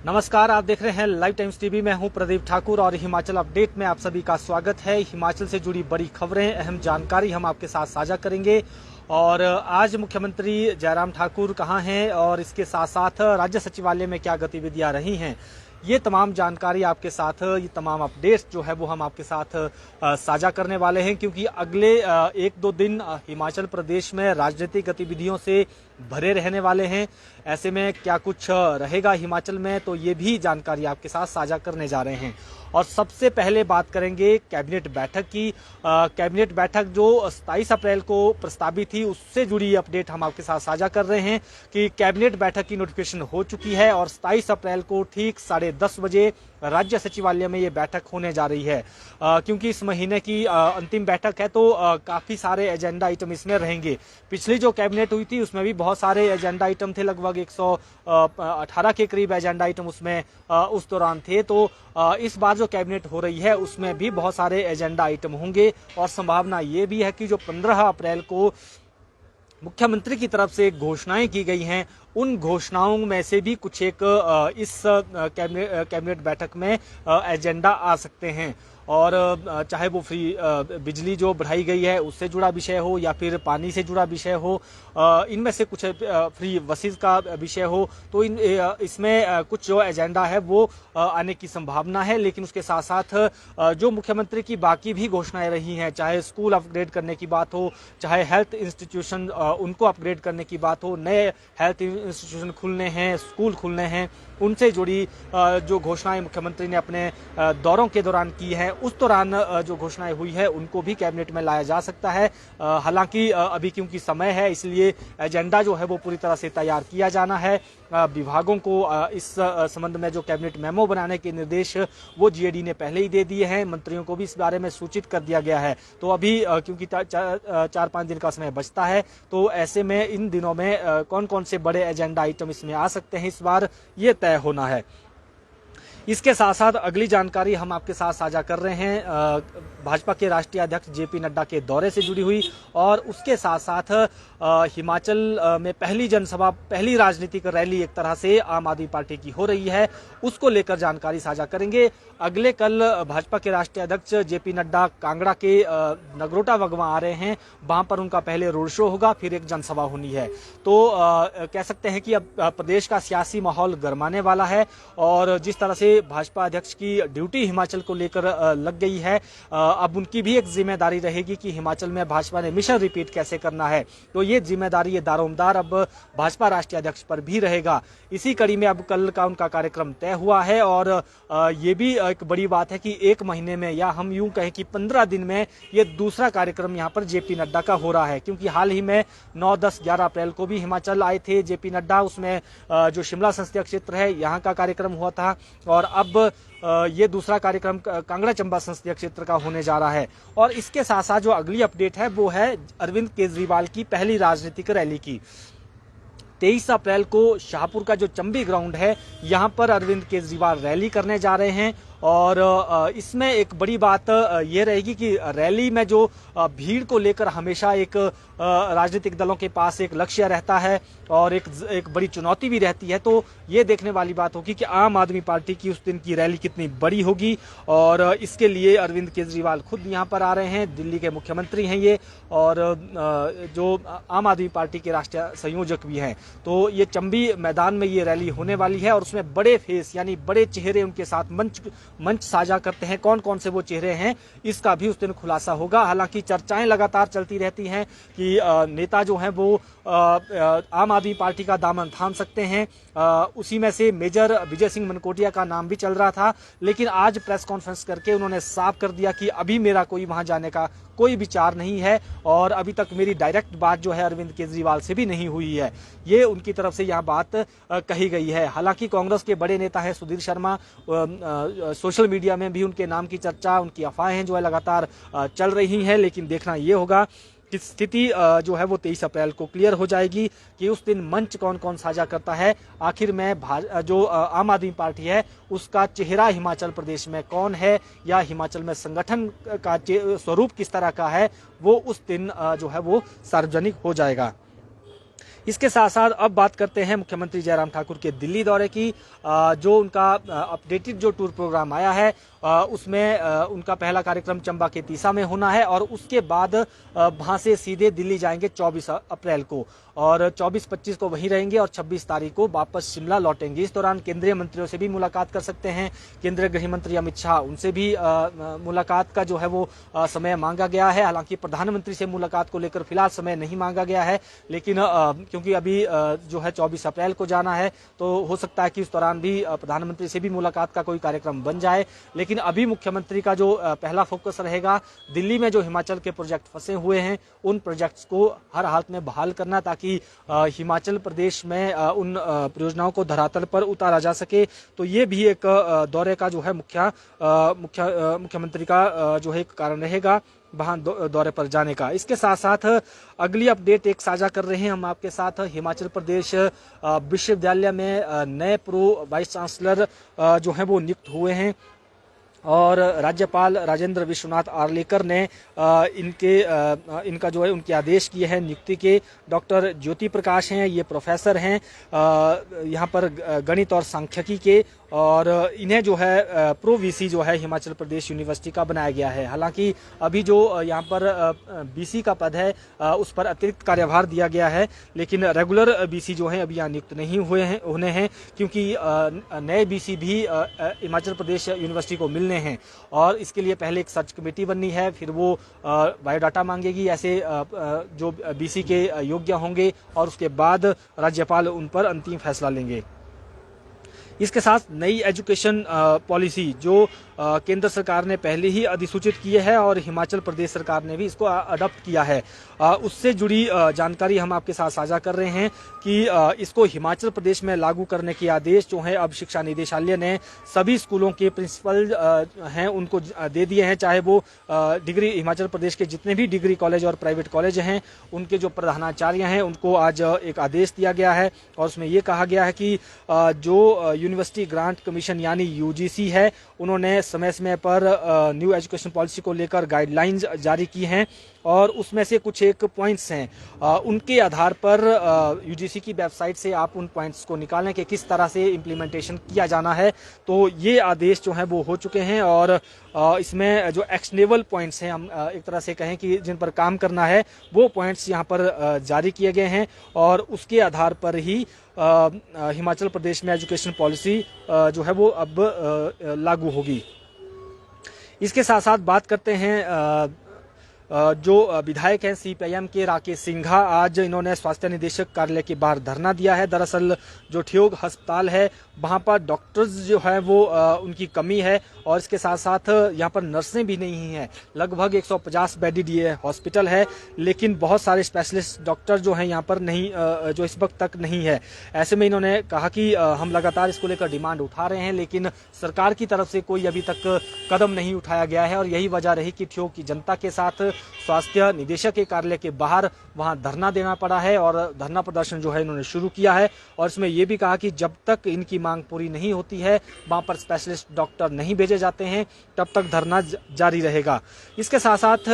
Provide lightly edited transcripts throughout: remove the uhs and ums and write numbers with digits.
नमस्कार, आप देख रहे हैं लाइव टाइम्स टीवी। मैं हूं प्रदीप ठाकुर और हिमाचल अपडेट में आप सभी का स्वागत है। हिमाचल से जुड़ी बड़ी खबरें, अहम जानकारी हम आपके साथ साझा करेंगे। और आज मुख्यमंत्री जयराम ठाकुर कहां हैं और इसके साथ साथ राज्य सचिवालय में क्या गतिविधियां रही हैं, ये तमाम जानकारी आपके साथ, ये तमाम अपडेट्स जो है वो हम आपके साथ साझा करने वाले हैं। क्योंकि अगले एक दो दिन हिमाचल प्रदेश में राजनीतिक गतिविधियों से भरे रहने वाले हैं। ऐसे में क्या कुछ रहेगा हिमाचल में, तो ये भी जानकारी आपके साथ साझा करने जा रहे हैं। और सबसे पहले बात करेंगे कैबिनेट बैठक की। कैबिनेट बैठक जो 27 अप्रैल को प्रस्तावित थी, उससे जुड़ी अपडेट हम आपके साथ साझा कर रहे हैं कि कैबिनेट बैठक की नोटिफिकेशन हो चुकी है और 27 अप्रैल को ठीक 10:30 बजे राज्य सचिवालय में ये बैठक होने जा रही है। क्योंकि इस महीने की अंतिम बैठक है, तो काफी सारे एजेंडा आइटम इसमें रहेंगे। पिछली जो कैबिनेट हुई थी उसमें भी बहुत सारे एजेंडा आइटम थे, लगभग 118 के करीब एजेंडा आइटम उसमें उस दौरान थे। तो इस बार जो कैबिनेट हो रही है उसमें भी बहुत सारे एजेंडा आइटम होंगे और संभावना ये भी है कि जो 15 अप्रैल को मुख्यमंत्री की तरफ से घोषणाएं की गई हैं, उन घोषणाओं में से भी कुछ एक इस कैबिनेट बैठक में एजेंडा आ सकते हैं। और चाहे वो फ्री बिजली जो बढ़ाई गई है उससे जुड़ा विषय हो या फिर पानी से जुड़ा विषय हो, इनमें से कुछ फ्री बसेस का विषय हो, तो इसमें कुछ जो एजेंडा है वो आने की संभावना है। लेकिन उसके साथ साथ जो मुख्यमंत्री की बाकी भी घोषणाएं रही हैं, चाहे स्कूल अपग्रेड करने की बात हो, चाहे हेल्थ इंस्टीट्यूशन उनको अपग्रेड करने की बात हो, नए हेल्थ इंस्टीट्यूशन खुलने हैं, स्कूल खुलने हैं, उनसे जुड़ी जो घोषणाएं मुख्यमंत्री ने अपने दौरों के दौरान की है, उस दौरान जो घोषणाएं हुई है उनको भी कैबिनेट में लाया जा सकता है। हालांकि अभी क्योंकि समय है, इसलिए एजेंडा जो है वो पूरी तरह से तैयार किया जाना है। विभागों को इस संबंध में जो कैबिनेट मेमो बनाने के निर्देश वो जीएडी ने पहले ही दे दिए हैं, मंत्रियों को भी इस बारे में सूचित कर दिया गया है। तो अभी क्योंकि 4-5 दिन का समय बचता है, तो ऐसे में इन दिनों में कौन कौन से बड़े एजेंडा आइटम इसमें आ सकते हैं, इस बार ये तय होना है। इसके साथ साथ अगली जानकारी हम आपके साथ साझा कर रहे हैं भाजपा के राष्ट्रीय अध्यक्ष जेपी नड्डा के दौरे से जुड़ी हुई, और उसके साथ साथ हिमाचल में पहली जनसभा, पहली राजनीतिक रैली एक तरह से आम आदमी पार्टी की हो रही है, उसको लेकर जानकारी साझा करेंगे। अगले कल भाजपा के राष्ट्रीय अध्यक्ष जेपी नड्डा कांगड़ा के नगरोटा वगवा आ रहे हैं। वहां पर उनका पहले रोड शो होगा, फिर एक जनसभा होनी है। तो कह सकते हैं कि अब प्रदेश का सियासी माहौल गरमाने वाला है। और जिस तरह से भाजपा अध्यक्ष की ड्यूटी हिमाचल को लेकर लग गई है, अब उनकी भी एक जिम्मेदारी रहेगी कि हिमाचल में भाजपा ने मिशन रिपीट कैसे करना है। तो ये जिम्मेदारी, ये दारोमदार अब भाजपा राष्ट्रीय अध्यक्ष पर भी रहेगा। इसी कड़ी में अब कल का उनका कार्यक्रम तय हुआ है। और ये भी एक बड़ी बात है कि एक महीने में, या हम यूं कहें कि 15 दिन में, ये दूसरा कार्यक्रम यहाँ पर जेपी नड्डा का हो रहा है। क्योंकि हाल ही में 9, 10, 11 अप्रैल को भी हिमाचल आए थे जेपी नड्डा। उसमें जो शिमला संसदीय क्षेत्र है यहाँ का कार्यक्रम हुआ था, और अब ये दूसरा कार्यक्रम कांगड़ा चंबा संसदीय क्षेत्र का होने जा रहा है। और इसके साथ साथ जो अगली अपडेट है वो है अरविंद केजरीवाल की पहली राजनीतिक रैली की। 23 अप्रैल को शाहपुर का जो चंबी ग्राउंड है, यहाँ पर अरविंद केजरीवाल रैली करने जा रहे हैं। और इसमें एक बड़ी बात ये रहेगी कि रैली में जो भीड़ को लेकर हमेशा एक राजनीतिक दलों के पास एक लक्ष्य रहता है और एक बड़ी चुनौती भी रहती है। तो ये देखने वाली बात होगी कि आम आदमी पार्टी की उस दिन की रैली कितनी बड़ी होगी। और इसके लिए अरविंद केजरीवाल खुद यहाँ पर आ रहे हैं, दिल्ली के मुख्यमंत्री हैं ये, और जो आम आदमी पार्टी के राष्ट्रीय संयोजक भी हैं। तो ये चंबी मैदान में ये रैली होने वाली है, और उसमें बड़े फेस यानी बड़े चेहरे उनके साथ मंच साझा करते हैं। कौन कौन से वो चेहरे हैं, इसका भी उस दिन खुलासा होगा। हालांकि चर्चाएं लगातार चलती रहती हैं कि नेता जो हैं वो आम आदमी पार्टी का दामन थाम सकते हैं। उसी में से मेजर विजय सिंह मनकोटिया का नाम भी चल रहा था, लेकिन आज प्रेस कॉन्फ्रेंस करके उन्होंने साफ कर दिया कि अभी मेरा कोई वहां जाने का कोई विचार नहीं है, और अभी तक मेरी डायरेक्ट बात जो है अरविंद केजरीवाल से भी नहीं हुई है। ये उनकी तरफ से यहाँ बात कही गई है। हालांकि कांग्रेस के बड़े नेता है सुधीर शर्मा, सोशल मीडिया में भी उनके नाम की चर्चा, उनकी अफवाहें जो है लगातार चल रही हैं। लेकिन देखना ये होगा कि स्थिति जो है वो 23 अप्रैल को क्लियर हो जाएगी कि उस दिन मंच कौन कौन साझा करता है। आखिर में जो आम आदमी पार्टी है उसका चेहरा हिमाचल प्रदेश में कौन है, या हिमाचल में संगठन का स्वरूप किस तरह का है, वो उस दिन जो है वो सार्वजनिक हो जाएगा। इसके साथ साथ अब बात करते हैं मुख्यमंत्री जयराम ठाकुर के दिल्ली दौरे की। जो उनका अपडेटेड जो टूर प्रोग्राम आया है उसमें उनका पहला कार्यक्रम चंबा के तीसा में होना है और उसके बाद वहां से सीधे दिल्ली जाएंगे 24 अप्रैल को और 24-25 को वहीं रहेंगे और 26 तारीख को वापस शिमला लौटेंगे। इस दौरान केंद्रीय मंत्रियों से भी मुलाकात कर सकते हैं। केंद्रीय गृह मंत्री अमित शाह उनसे भी मुलाकात का जो है वो समय मांगा गया है। हालांकि प्रधानमंत्री से मुलाकात को लेकर फिलहाल समय नहीं मांगा गया है, लेकिन क्योंकि अभी जो है 24 अप्रैल को जाना है तो हो सकता है कि इस दौरान भी प्रधानमंत्री से भी मुलाकात का कोई कार्यक्रम बन जाए। लेकिन अभी मुख्यमंत्री का जो पहला फोकस रहेगा दिल्ली में जो हिमाचल के प्रोजेक्ट फंसे हुए हैं उन प्रोजेक्ट्स को हर हालत में बहाल करना, ताकि हिमाचल प्रदेश में उन परियोजनाओं को धरातल पर उतारा जा सके। तो ये भी एक दौरे का जो है मुख्यमंत्री का जो है कारण रहेगा वहां दौरे पर जाने का। इसके साथ साथ अगली अपडेट एक साझा कर रहे हैं हम आपके साथ। हिमाचल प्रदेश विश्वविद्यालय में नए प्रो वाइस चांसलर जो हैं वो नियुक्त हुए हैं और राज्यपाल राजेंद्र विश्वनाथ आर्लेकर ने इनका जो है उनके आदेश किए हैं नियुक्ति के। डॉक्टर ज्योति प्रकाश हैं, ये प्रोफेसर हैं यहाँ पर गणित और सांख्यिकी के, और इन्हें जो है प्रो वीसी जो है हिमाचल प्रदेश यूनिवर्सिटी का बनाया गया है। हालांकि अभी जो यहाँ पर बीसी का पद है उस पर अतिरिक्त कार्यभार दिया गया है, लेकिन रेगुलर बीसी जो है अभी यहाँ नियुक्त नहीं होने हैं क्योंकि नए बीसी भी हिमाचल प्रदेश यूनिवर्सिटी को मिलने हैं और इसके लिए पहले एक सर्च कमेटी बननी है, फिर वो बायोडाटा मांगेगी ऐसे जो बीसी के योग्य होंगे और उसके बाद राज्यपाल उन पर अंतिम फैसला लेंगे। इसके साथ नई एजुकेशन पॉलिसी जो केंद्र सरकार ने पहले ही अधिसूचित की है और हिमाचल प्रदेश सरकार ने भी इसको अडॉप्ट किया है, उससे जुड़ी जानकारी हम आपके साथ साझा कर रहे हैं कि इसको हिमाचल प्रदेश में लागू करने के आदेश जो है अब शिक्षा निदेशालय ने सभी स्कूलों के प्रिंसिपल हैं उनको दे दिए हैं। चाहे वो डिग्री हिमाचल प्रदेश के जितने भी डिग्री कॉलेज और प्राइवेट कॉलेज हैं उनके जो प्रधानाचार्य हैं उनको आज एक आदेश दिया गया है और उसमें ये कहा गया है कि जो यूनिवर्सिटी ग्रांट कमीशन यानी यूजीसी है उन्होंने समय समय पर न्यू एजुकेशन पॉलिसी को लेकर गाइडलाइंस जारी की हैं और उसमें से कुछ एक पॉइंट्स हैं उनके आधार पर यूजीसी की वेबसाइट से आप उन पॉइंट्स को निकालें कि किस तरह से इम्प्लीमेंटेशन किया जाना है। तो ये आदेश जो हैं वो हो चुके हैं और इसमें जो एक्शनेबल पॉइंट्स हैं हम एक तरह से कहें कि जिन पर काम करना है वो पॉइंट्स यहाँ पर जारी किए गए हैं और उसके आधार पर ही हिमाचल प्रदेश में एजुकेशन पॉलिसी जो है वो अब लागू होगी। इसके साथ साथ बात करते हैं जो विधायक हैं सीपीआईएम के राकेश सिंघा, आज इन्होंने स्वास्थ्य निदेशक कार्यालय के बाहर धरना दिया है। दरअसल जो ठियोग अस्पताल है वहां पर डॉक्टर्स जो है वो उनकी कमी है और इसके साथ साथ यहाँ पर नर्सें भी नहीं हैं। लगभग 150 बेडेड ये हॉस्पिटल है लेकिन बहुत सारे स्पेशलिस्ट डॉक्टर जो हैं यहाँ पर नहीं जो इस वक्त तक नहीं है। ऐसे में इन्होंने कहा कि हम लगातार इसको लेकर डिमांड उठा रहे हैं लेकिन सरकार की तरफ से कोई अभी तक कदम नहीं उठाया गया है और यही वजह रही कि ठियोग की जनता के साथ स्वास्थ्य निदेशक के कार्यालय के बाहर वहां धरना देना पड़ा है और धरना प्रदर्शन जो है इन्होंने शुरू किया है और इसमें यह भी कहा कि जब तक इनकी मांग पूरी नहीं होती है वहां पर स्पेशलिस्ट डॉक्टर नहीं भेजे जाते हैं तब तक धरना जारी रहेगा। इसके साथ साथ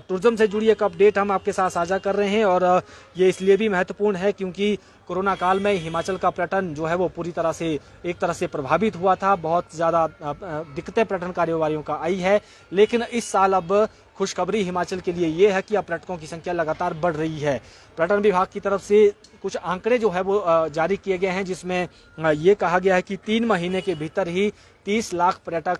टूरिज्म से जुड़ी एक अपडेट हम आपके साथ साझा कर रहे हैं और ये इसलिए भी महत्वपूर्ण है क्योंकि कोरोना काल में हिमाचल का पर्यटन जो है वो पूरी तरह से एक तरह से प्रभावित हुआ था। बहुत ज़्यादा दिक्कतें पर्यटन कारोबारियों का आई है, लेकिन इस साल अब खुशखबरी हिमाचल के लिए ये है कि अब पर्यटकों की संख्या लगातार बढ़ रही है। पर्यटन विभाग की तरफ से कुछ आंकड़े जो है वो जारी किए गए हैं जिसमें ये कहा गया है कि 3 महीने के भीतर ही 30 लाख पर्यटक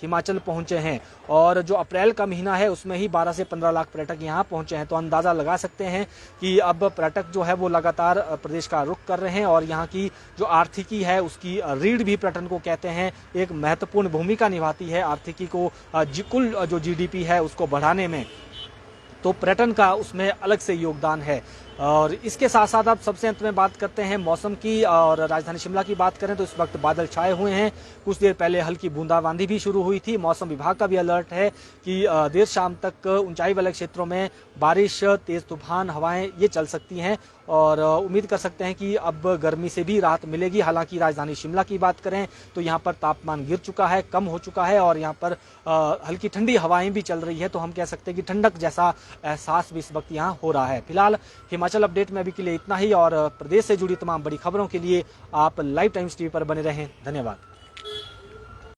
हिमाचल पहुंचे हैं और जो अप्रैल का महीना है उसमें ही 12 से 15 लाख पर्यटक यहाँ पहुंचे हैं। तो अंदाजा लगा सकते हैं कि अब पर्यटक जो है वो लगातार प्रदेश का रुख कर रहे हैं और यहाँ की जो आर्थिकी है उसकी रीढ़ भी पर्यटन को कहते हैं एक महत्वपूर्ण भूमिका निभाती है आर्थिकी को कुल जो जीडीपी है उसको बढ़ाने में। तो पर्यटन का उसमें अलग से योगदान है। और इसके साथ साथ आप सबसे अंत में बात करते हैं मौसम की और राजधानी शिमला की बात करें तो इस वक्त बादल छाए हुए हैं। कुछ देर पहले हल्की बूंदाबांदी भी शुरू हुई थी। मौसम विभाग का भी अलर्ट है कि देर शाम तक ऊंचाई वाले क्षेत्रों में बारिश, तेज तूफान हवाएं ये चल सकती हैं और उम्मीद कर सकते हैं कि अब गर्मी से भी राहत मिलेगी। हालांकि राजधानी शिमला की बात करें तो यहाँ पर तापमान गिर चुका है, कम हो चुका है और यहाँ पर हल्की ठंडी हवाएं भी चल रही है, तो हम कह सकते हैं कि ठंडक जैसा एहसास भी इस वक्त यहाँ हो रहा है। फिलहाल हिमाचल अपडेट में अभी के लिए इतना ही और प्रदेश से जुड़ी तमाम बड़ी खबरों के लिए आप लाइव टाइम्स टीवी पर बने रहें। धन्यवाद।